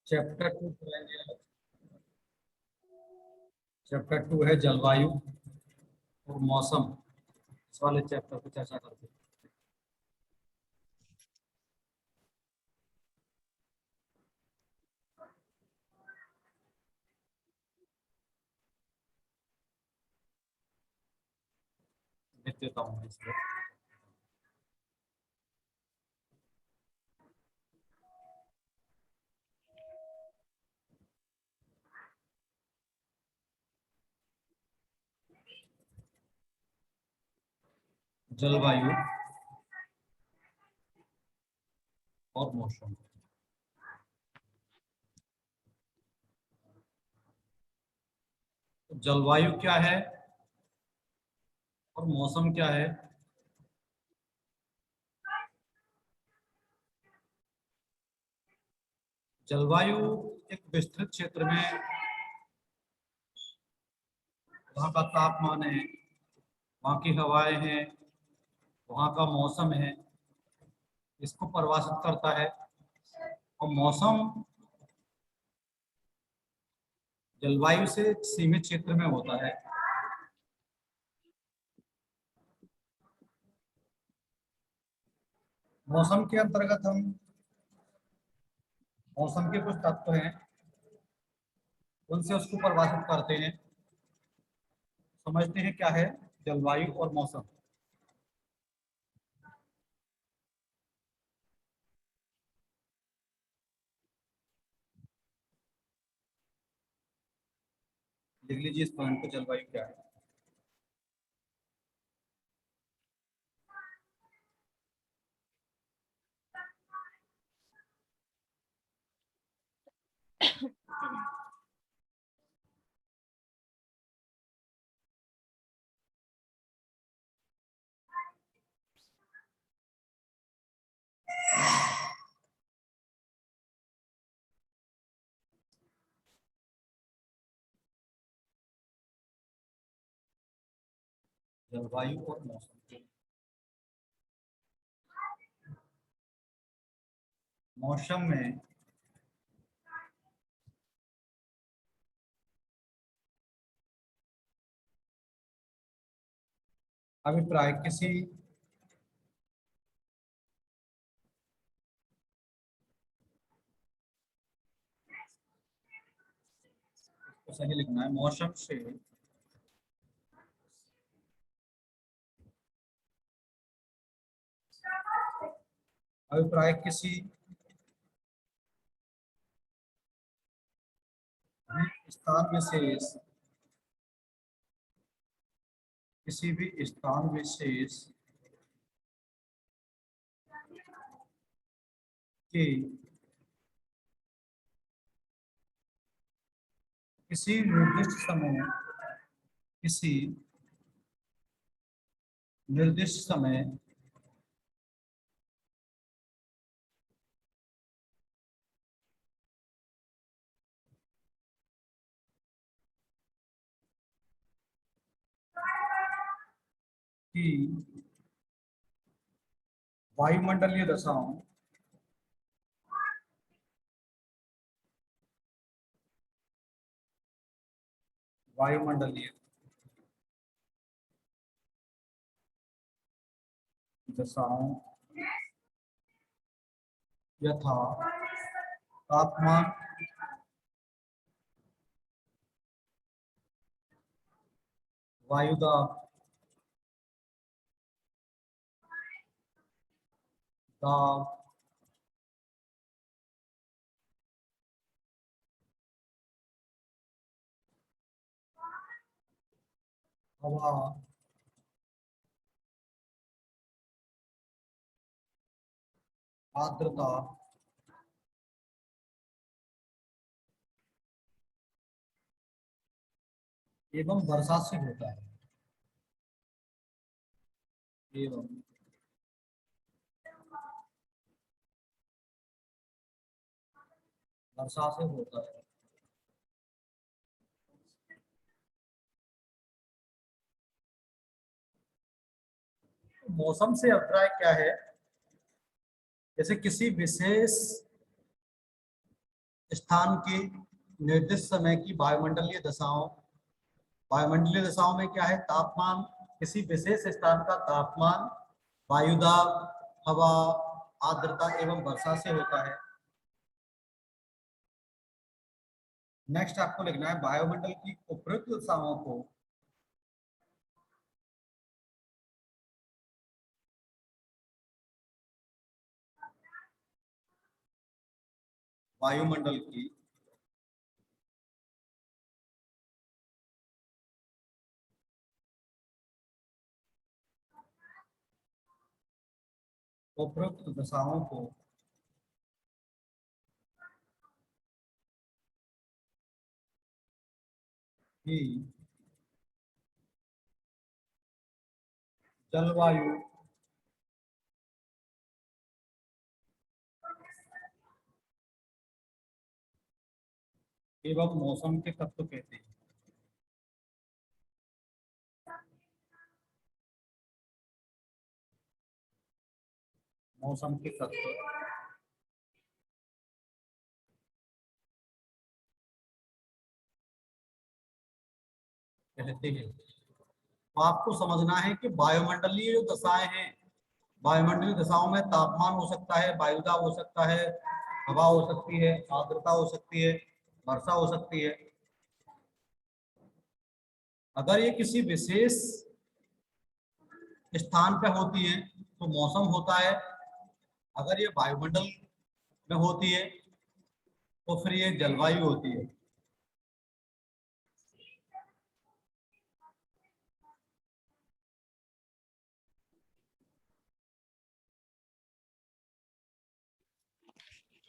Chapter 2 पढ़ेंगे आज। Chapter 2 है जलवायु और मौसम। इस वाले चैप्टर पर चर्चा करते हैं। लिख देता हूँ मैं इसको। जलवायु और मौसम। जलवायु क्या है और मौसम क्या है? जलवायु एक विस्तृत क्षेत्र में वहाँ का तापमान है, वहाँ की हवाएं हैं, वहाँ का मौसम है, इसको परिभाषित करता है। और मौसम जलवायु से सीमित क्षेत्र में होता है। मौसम के अंतर्गत हम मौसम के कुछ तत्व हैं, उनसे उसको परिभाषित करते हैं। समझते हैं क्या है जलवायु और मौसम। लिख लीजिए इस पॉइंट को, जलवायु क्या है। जलवायु और मौसम। मौसम में अभिप्राय किसी को सही लिखना है। मौसम से अभिप्राय किसी भी स्थान विशेष किसी भी स्थान विशेष के किसी निर्दिष्ट समय किसी निर्दिष्ट समय की वायुमंडलीय दशाओं वायुमंडलीय दशाओं यथा तापमान, वायुदाब, दाब, हवा, आर्द्रता, एवं वर्षा से होता है। एवं वर्षा से होता है। मौसम से अभिप्राय क्या है? जैसे किसी विशेष स्थान की निर्दिष्ट समय की वायुमंडलीय दशाओं, वायुमंडलीय दशाओं में क्या है, तापमान, किसी विशेष स्थान का तापमान वायुदाब, हवा, आर्द्रता एवं वर्षा से होता है। नेक्स्ट आपको लिखना है वायुमंडल की उपयुक्त दशाओं को वायुमंडल की उपयुक्त दशाओं को ही जलवायु एवं मौसम के तत्व कहते हैं। मौसम के तत्व कहते हैं। तो आपको समझना है कि वायुमंडलीय जो दशाएं हैं, वायुमंडलीय दशाओं में तापमान हो सकता है, वायुदाब हो सकता है, हवा हो सकती है, आर्द्रता हो सकती है, वर्षा हो सकती है। अगर ये किसी विशेष स्थान पे होती है तो मौसम होता है, अगर ये वायुमंडल में होती है तो फिर ये जलवायु होती है।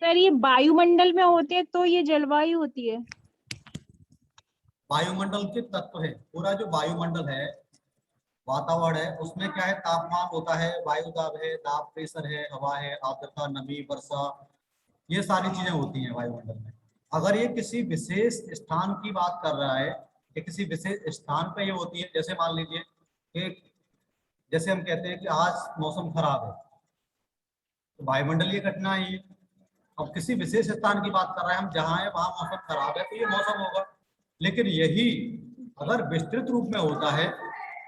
सर ये वायुमंडल में होते हैं तो ये जलवायु होती है। वायुमंडल के तत्व है, पूरा जो वायुमंडल है, वातावरण है, उसमें क्या है, तापमान होता है, वायु दाब है, दाब प्रेशर है, हवा है, आर्द्रता, नमी, वर्षा, ये सारी चीजें होती हैं वायुमंडल में। अगर ये किसी विशेष स्थान की बात कर रहा है कि किसी विशेष स्थान पे ये होती है, जैसे मान लीजिए कि जैसे हम कहते हैं कि आज मौसम खराब है, तो वायुमंडलीय घटना है ये। अब किसी विशेष स्थान की बात कर रहे हैं हम, जहाँ है वहां मौसम खराब है तो ये मौसम होगा। लेकिन यही अगर विस्तृत रूप में होता है,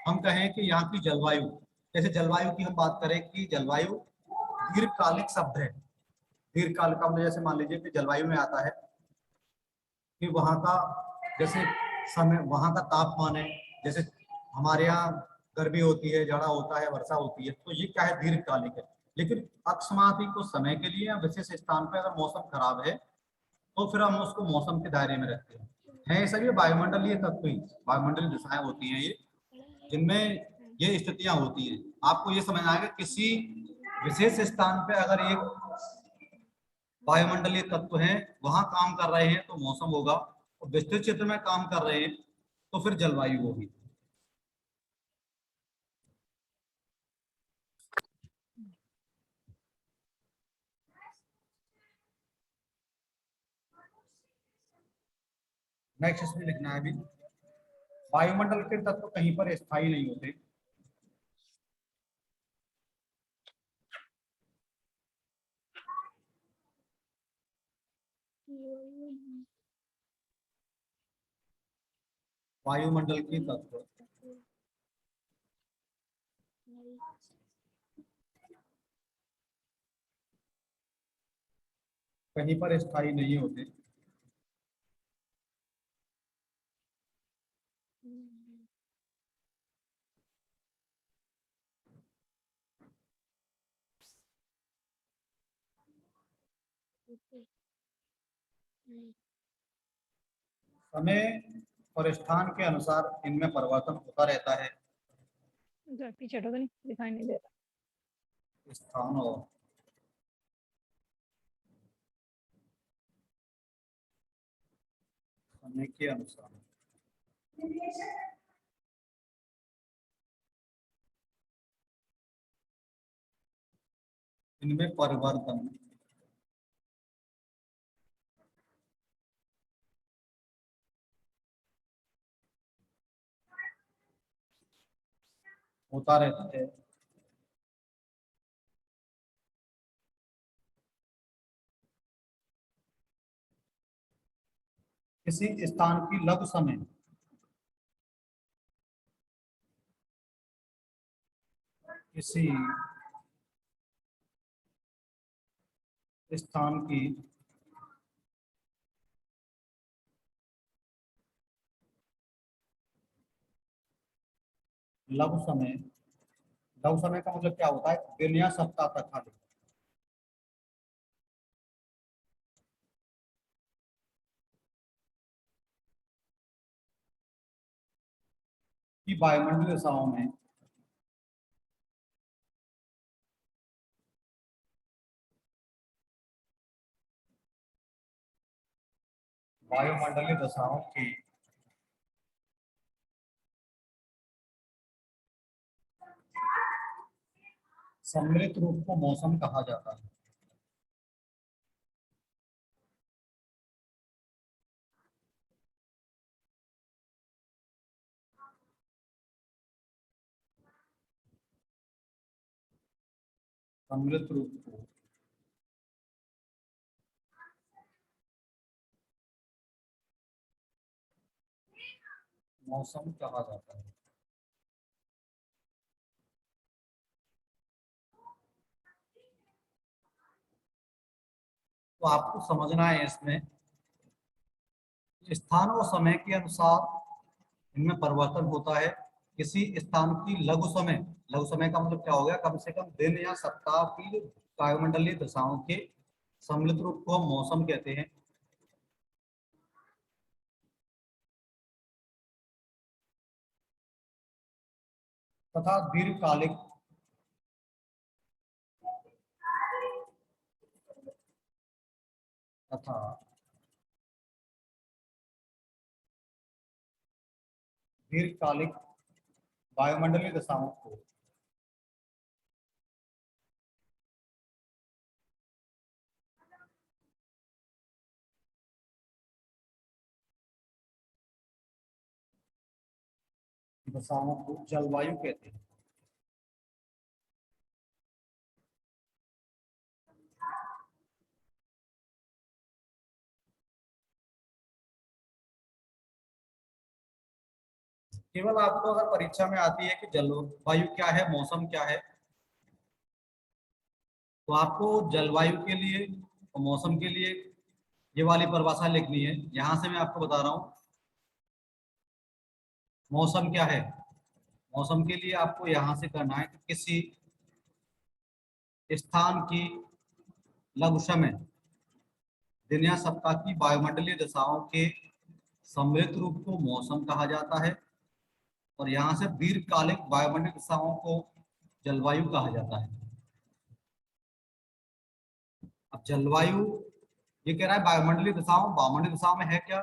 हम कहें कि यहाँ की जलवायु, जैसे जलवायु की हम बात करें कि जलवायु दीर्घकालिक शब्द है। दीर्घकालिक का मतलब जैसे मान लीजिए कि जलवायु में आता है कि वहाँ का जैसे समय, वहाँ का तापमान है, जैसे हमारे यहाँ गर्मी होती है, जाड़ा होता है, वर्षा होती है, तो ये क्या है, दीर्घकालिक है। लेकिन अकस्मात ही कुछ समय के लिए या विशेष स्थान पर अगर मौसम खराब है तो फिर हम उसको मौसम के दायरे में रखते हैं। ये सभी वायुमंडलीय तत्व ही, वायुमंडलीय दिशाएं होती हैं ये, जिनमें ये स्थितियां होती हैं। आपको ये समझना है कि किसी विशेष स्थान पे अगर एक वायुमंडलीय तत्व हैं, वहां काम कर रहे हैं तो मौसम होगा, और विस्तृत क्षेत्र में काम कर रहे हैं तो फिर जलवायु होगी। नेक्स्ट इसमें लिखना है अभी, वायुमंडल के तत्व कहीं पर स्थायी नहीं होते। वायुमंडल के तत्व कहीं पर स्थायी नहीं होते। समय और स्थान के अनुसार इनमें परिवर्तन होता रहता है। पीछे हटो तो नहीं दिखाई नहीं दे रहा। स्थान और समय के अनुसार इनमें परिवर्तन होता रहता है। किसी स्थान की लघु समय, किसी स्थान की लघु समय, लघु समय का मतलब क्या होता है, दिन या सप्ताह तक खाली, कि वायुमंडलीय दशाओं में वायुमंडलीय दशाओं की सम्मिलित रूप को मौसम कहा जाता है। सम्मिलित रूप को मौसम कहा जाता है। तो आपको समझना है इसमें स्थान और समय के अनुसार इनमें परिवर्तन होता है। किसी स्थान की लघु समय, लघु समय का मतलब क्या हो गया, कम से कम दिन या सप्ताह की वायुमंडलीय दशाओं के सम्मिलित रूप को हम मौसम कहते हैं। तथा दीर्घकालिक तथा दीर्घकालिक वायुमंडलीय दशाओं को जलवायु कहते हैं। केवल आपको अगर परीक्षा में आती है कि जलवायु क्या है, मौसम क्या है, तो आपको जलवायु के लिए और मौसम के लिए ये वाली परिभाषा लिखनी है। यहां से मैं आपको बता रहा हूँ मौसम क्या है। मौसम के लिए आपको यहां से करना है कि किसी स्थान की लघु समय, दिन या सप्ताह की वायुमंडलीय दशाओं के सम्मिलित रूप को मौसम कहा जाता है, और यहाँ से दीर्घकालिक वायुमंडलीय दशाओं को जलवायु कहा जाता है। अब जलवायु ये कह रहा है वायुमंडलीय दिशाओं, वायुमंडलीय दिशाओं में है क्या,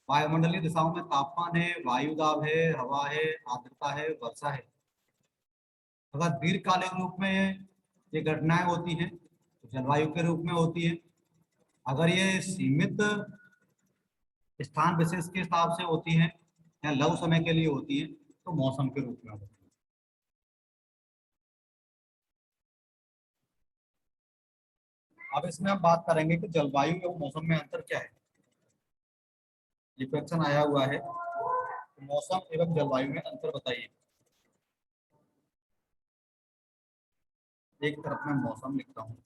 वायुमंडलीय दिशाओं में तापमान है, वायु दाब है, हवा है, आर्द्रता है, वर्षा है। अगर दीर्घकालिक रूप में ये घटनाएं होती हैं तो जलवायु के रूप में होती है। अगर ये सीमित स्थान विशेष के हिसाब से होती हैं या लघु समय के लिए होती है तो मौसम के रूप में होती है। अब इसमें हम बात करेंगे कि जलवायु एवं मौसम में अंतर क्या है। ये क्वेश्चन आया हुआ है, तो मौसम एवं जलवायु में अंतर बताइए। एक तरफ मैं मौसम लिखता हूँ।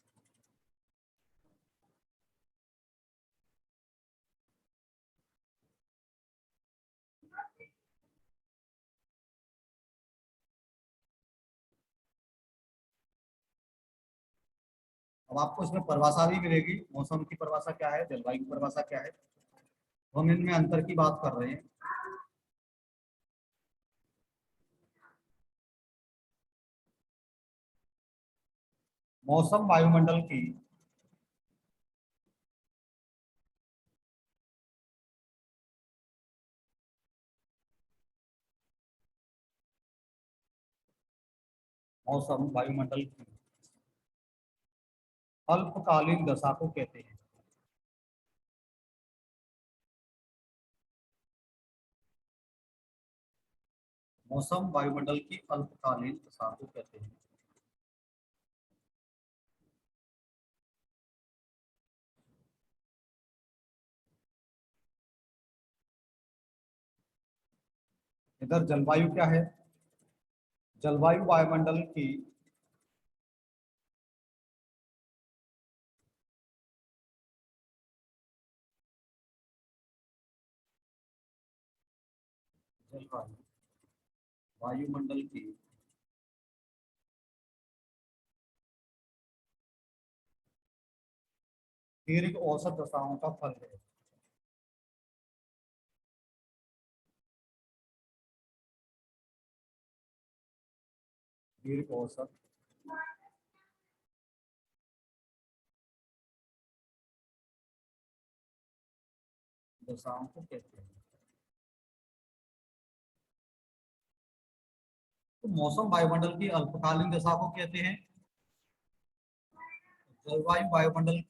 अब आपको इसमें परिभाषा भी मिलेगी, मौसम की परिभाषा क्या है, जलवायु की परिभाषा क्या है, तो हम इनमें अंतर की बात कर रहे हैं। मौसम वायुमंडल की मौसम वायुमंडल की अल्पकालीन दशा को कहते हैं। मौसम वायुमंडल की अल्पकालीन दशा को कहते हैं। इधर जलवायु क्या है? जलवायु वायुमंडल की जलवायु वायुमंडल की दीर्घ औसत दशाओं का फल है। दीर्घ औसत दशाओं को कहते हैं। तो मौसम वायुमंडल की अल्पकालीन दशा को कहते हैं। जलवायु वायुमंडल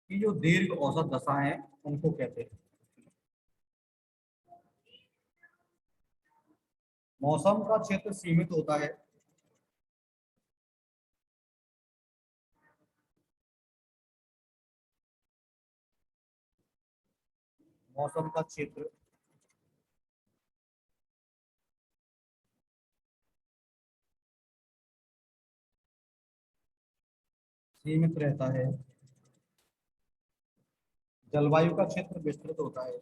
की जो दीर्घ औसत दशा है उनको कहते हैं। मौसम का क्षेत्र सीमित होता है। मौसम का क्षेत्र सीमित रहता है। जलवायु का क्षेत्र विस्तृत होता है।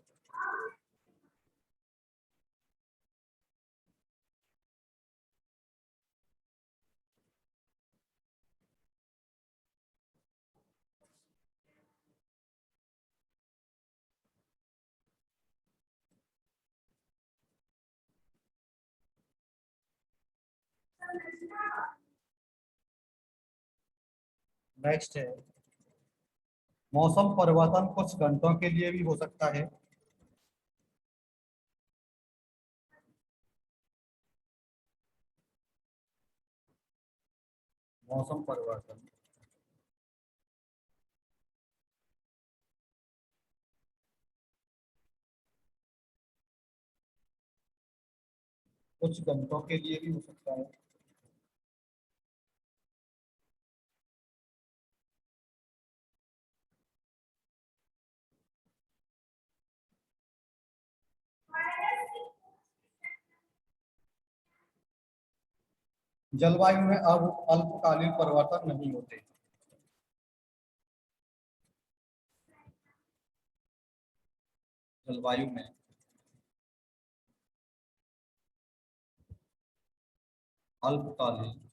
नेक्स्ट है, मौसम परिवर्तन कुछ घंटों के लिए भी हो सकता है। मौसम परिवर्तन कुछ घंटों के लिए भी हो सकता है। जलवायु में अब अल्पकालीन परिवर्तन नहीं होते। जलवायु में अल्पकालीन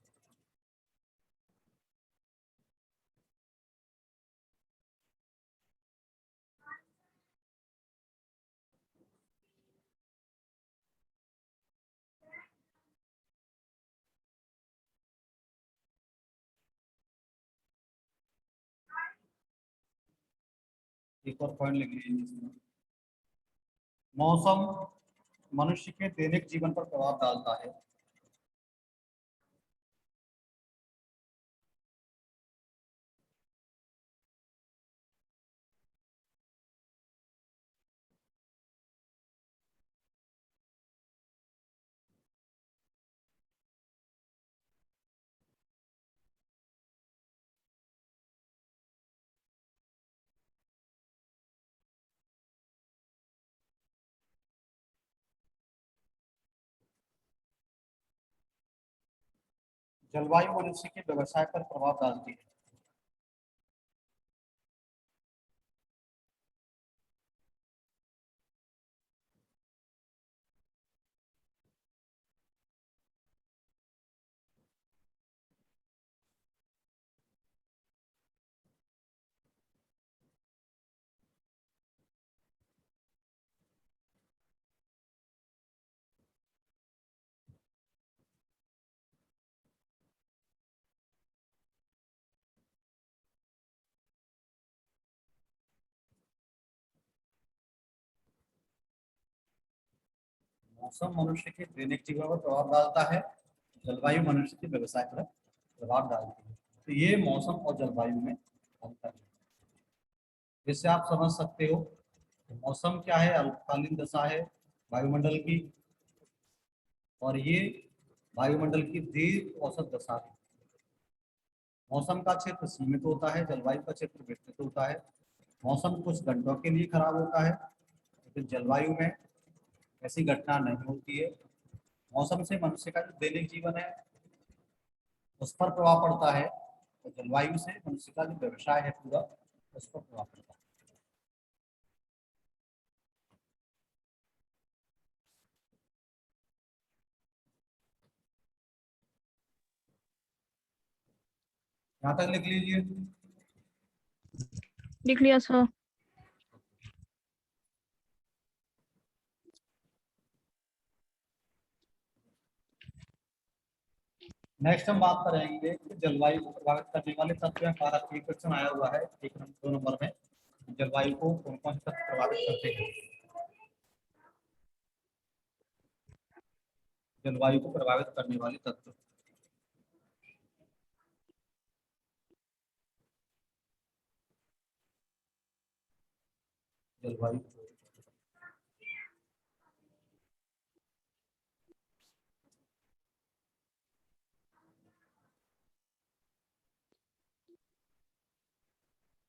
एक और पॉइंट लिख लीजिए इसमें। मौसम मनुष्य के दैनिक जीवन पर प्रभाव डालता है। जलवायु मनुष्य के व्यवसाय पर प्रभाव डालती है। मौसम मनुष्य के दैनिक जीवन पर प्रभाव डालता है। जलवायु मनुष्य के व्यवसाय पर प्रभाव डालती है। तो ये मौसम और जलवायु में अंतर है। जिससे आप समझ सकते हो कि मौसम क्या है, अल्पकालीन दशा है वायुमंडल की, और ये वायुमंडल की दीर्घ औसत दशा है। मौसम का क्षेत्र सीमित होता है, जलवायु का क्षेत्र विस्तृत होता है। मौसम कुछ घंटों के लिए खराब होता है, लेकिन जलवायु में ऐसी घटना नहीं होती है। मौसम से मनुष्य का जो दैनिक जीवन है उस पर प्रभाव पड़ता है, और जलवायु से मनुष्य का जो व्यवसाय है पूरा उस पर प्रभाव पड़ता है। यहाँ तक लिख लीजिए। लिख लिया सर। नेक्स्ट हम बात करेंगे कि जलवायु को प्रभावित करने वाले तत्व हैं। भारत एक क्वेश्चन आया हुआ है 2 नंबर में, जलवायु को कौन कौन से तत्व प्रभावित करते हैं। जलवायु को प्रभावित करने वाले तत्व, जलवायु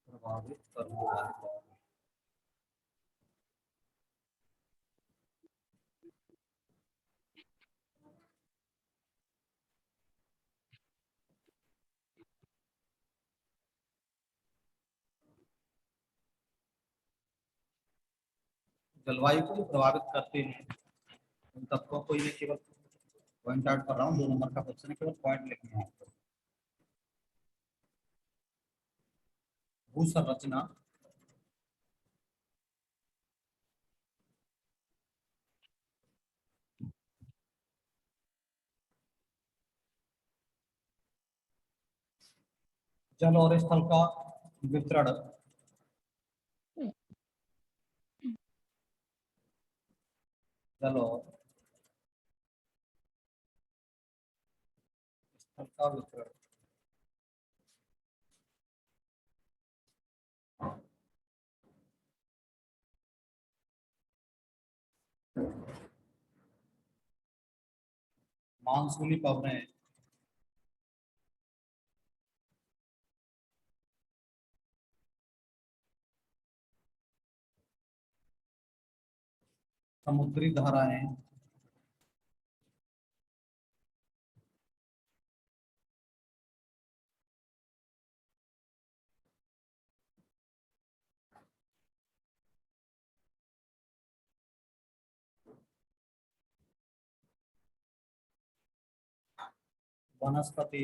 प्रभावित करने वाले तत्व। जलवायु को जो प्रभावित करते हैं उन तत्वों को ये केवल पॉइंट आउट कर रहा हूँ, 2 नंबर का क्वेश्चन है, केवल पॉइंट लिखने हैं आपको। भू संरचना, जल और स्थल का वितरण, जल और स्थल का वितरण, मानसूनी पवनें, समुद्री धाराएं, वनस्पति,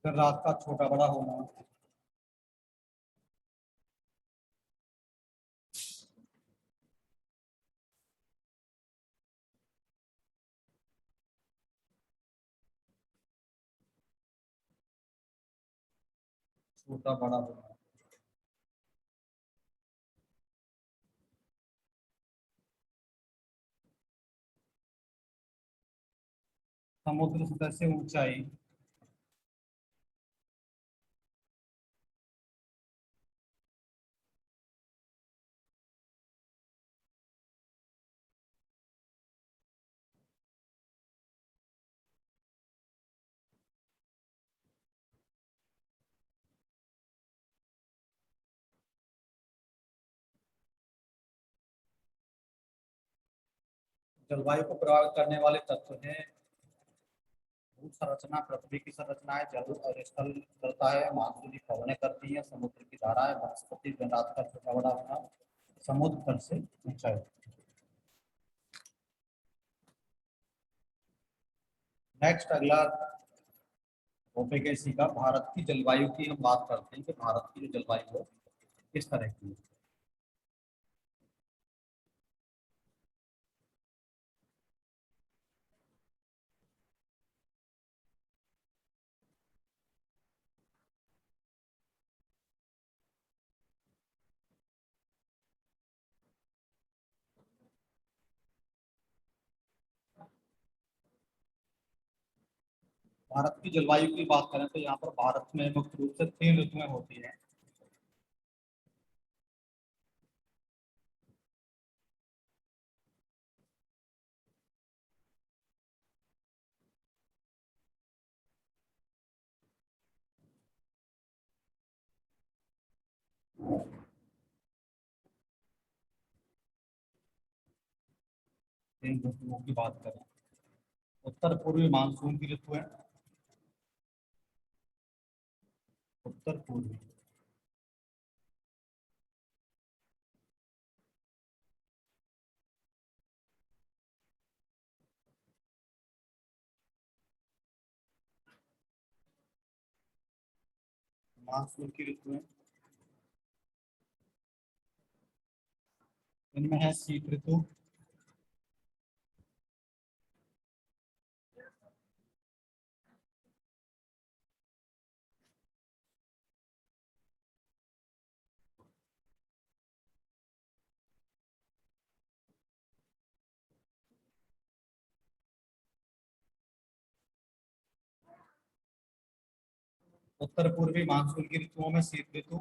फिर रात का छोटा बड़ा होना, छोटा बड़ा होना, समुद्र सतह से ऊंचाई, जलवायु को प्रभावित करने वाले तत्व हैं। भू संरचना, पृथ्वी की संरचना है, जल और स्थल करता है, मानसूनी पवनें करती है, समुद्र की धाराएं, वनस्पति, दिन रात का छोटा बड़ा होना, समुद्र तल से ऊंचाई। नेक्स्ट अगला टॉपिक का भारत की जलवायु की हम बात करते हैं कि भारत की जो जलवायु है किस तरह की है। भारत की जलवायु की बात करें तो यहाँ पर भारत में मुख्य रूप से 3 ऋतुएं होती हैं। इन ऋतुओं की बात करें, उत्तर पूर्वी मानसून की ऋतु है। उत्तर पूर्वी मानसून की ऋतु है। इनमें है शीत ऋतु, उत्तर पूर्वी मानसून की ऋतुओं में शीत ऋतु,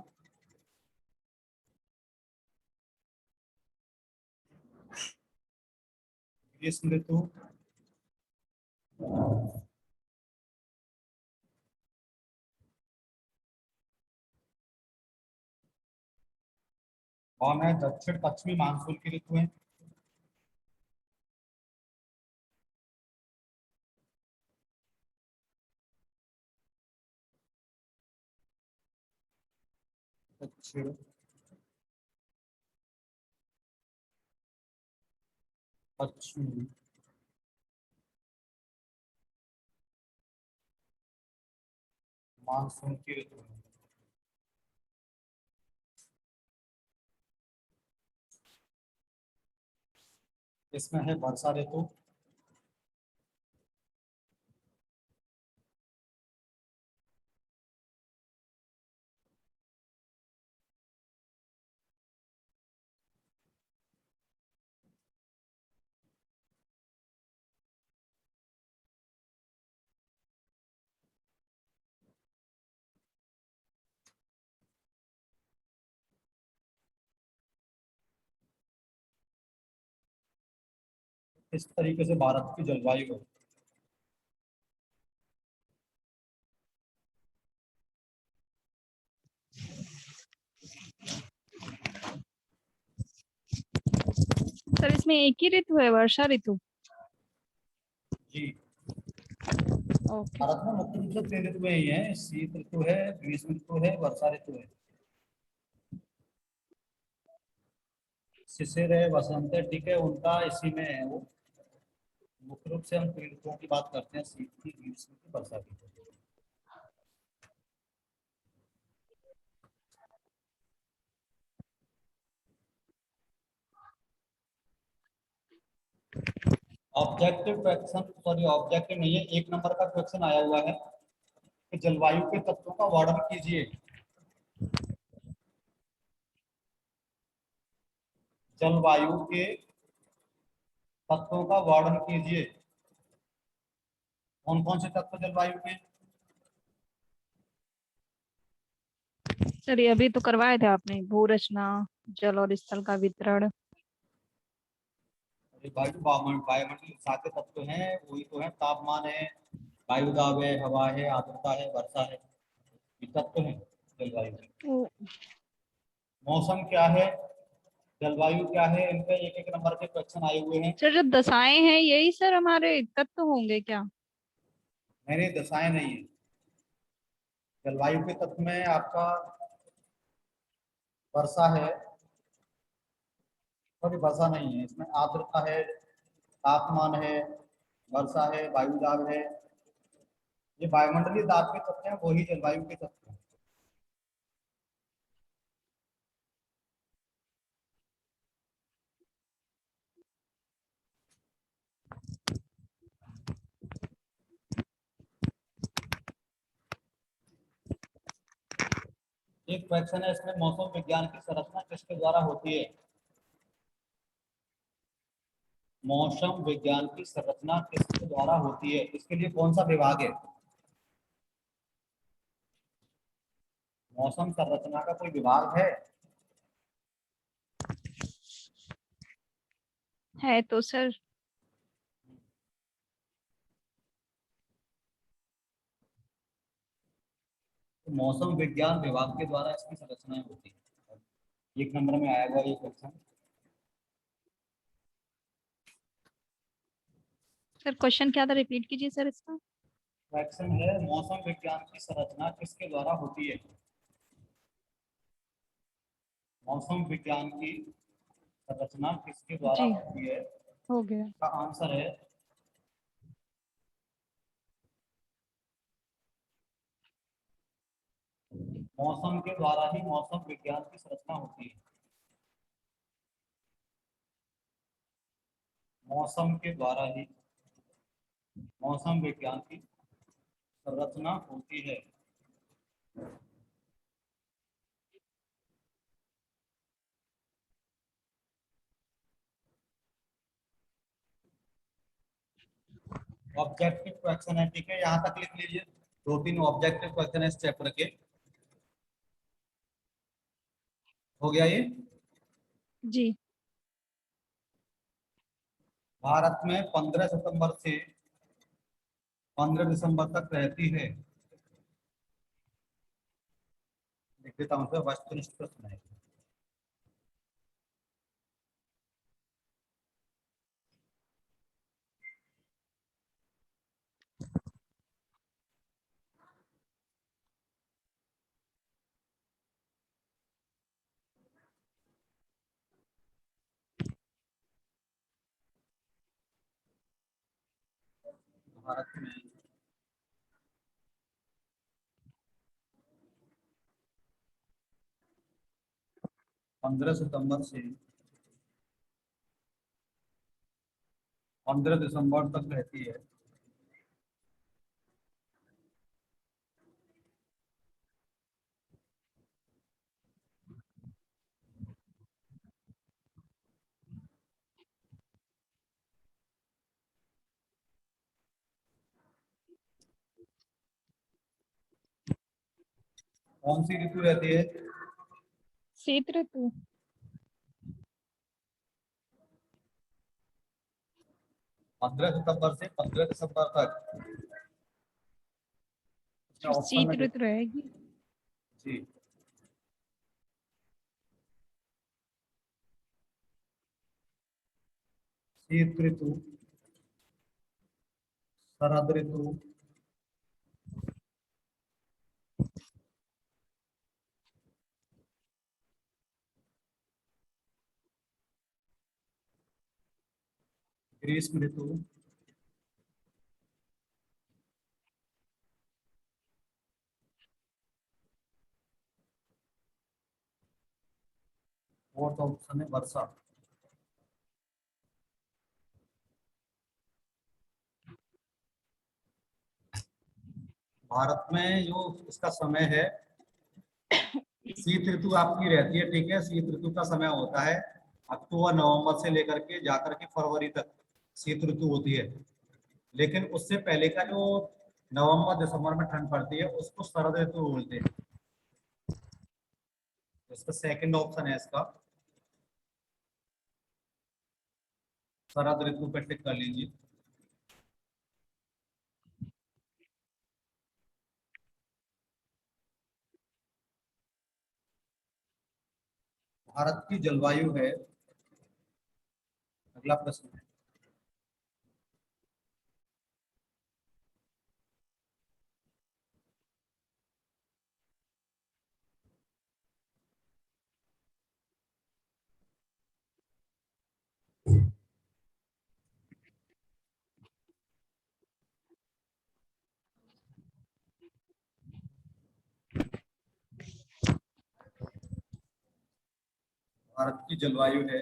ग्रीष्म ऋतु, और है दक्षिण पश्चिमी मानसून की ऋतु है। दक्षिण पश्चिमी मानसून की ऋतु है। इसमें है वर्षा ऋतु, इस तरीके से भारत की जलवायु है। सर इसमें एक ही ऋतु है, वर्षा ऋतु? जी, ओके। भारत में मुख्य रूप से 3 ऋतुएं ही हैं, शीत ऋतु है, ग्रीष्म ऋतु है, वर्षा ऋतु है। शिशिर है, वसंत है, ठीक है, उनका इसी में है वो। मुख्य रूप से हम 3 ऋतुओं की बात करते हैं, शीत की, ग्रीष्म की, वर्षा की। ऑब्जेक्टिव क्वेश्चन, सॉरी ऑब्जेक्टिव नहीं है, 1 नंबर का क्वेश्चन आया हुआ है कि जलवायु के तत्वों का वर्णन कीजिए। जलवायु के तत्वों का वर्णन कीजिए। कौन कौन से तत्व जलवायु के? सर ये अभी तो करवाए थे आपने, भू रचना, जल और स्थल का वितरण। वायुमंडलीय सात तत्व हैं, वही तो है, तापमान है, वायु दाब है, हवा है, आर्द्रता है, वर्षा है, ये तत्व है जलवायु के। ओ, मौसम क्या है, जलवायु क्या है, इनके 1-1 नंबर के क्वेश्चन आए हुए हैं। सर जो दशाएं हैं यही सर हमारे तत्व होंगे क्या? मैंने दशाएं नहीं है। जलवायु के तत्व में आपका वर्षा है, सॉरी वर्षा नहीं है, इसमें आर्द्रता है, तापमान है, वर्षा है, वायु दाब है, ये वायुमंडलीय दाब के तत्व हैं, वही जलवायु के तत्व हैं। एक क्वेश्चन है इसमें, मौसम विज्ञान की संरचना किसके द्वारा होती है? मौसम विज्ञान की संरचना किसके द्वारा होती है, इसके लिए कौन सा विभाग है? मौसम संरचना का कोई विभाग है? है तो सर। तो मौसम विज्ञान विभाग के द्वारा इसकी संरचनाएं होती है। 1 नंबर में आया हुआ ये क्वेश्चन। सर क्वेश्चन क्या था, रिपीट कीजिए सर इसका। क्वेश्चन है मौसम विज्ञान की संरचना किसके द्वारा होती है? मौसम विज्ञान की संरचना किसके द्वारा जी होती है? हो गया। इसका आंसर है मौसम के द्वारा ही मौसम विज्ञान की संरचना होती है। मौसम के द्वारा ही मौसम विज्ञान की संरचना होती है। ऑब्जेक्टिव क्वेश्चन है, ठीक है, यहाँ तक लिख लीजिए। 2-3 ऑब्जेक्टिव क्वेश्चन है इस चैप्टर के। हो गया ये। जी भारत में 15 सितंबर से 15 दिसंबर तक रहती है। लिख देता हूँ सर, वस्तुनिष्ठ प्रश्न है। भारत में 15 सितंबर से 15 दिसंबर तक रहती है। कौन सी ऋतु रहती है? शीत ऋतु। 15 सितंबर से 15 दिसंबर तक। इसमें सर ऑप्शन शीत में ऋतु रहेगी। जी, शीत ऋतु, शरद ऋतु, ग्रीष्म ऋतु, फोर्थ ऑप्शन है वर्षा। भारत में जो इसका समय है, शीत ऋतु आपकी रहती है, ठीक है। शीत ऋतु का समय होता है अक्टूबर नवंबर से लेकर के जाकर के फरवरी तक शीत ऋतु होती है। लेकिन उससे पहले का जो नवंबर दिसंबर में ठंड पड़ती है उसको शरद ऋतु बोलते हैं। इसका सेकंड ऑप्शन है इसका, शरद ऋतु पे टिक कर लीजिए। भारत की जलवायु है, अगला प्रश्न है। भारत की जलवायु है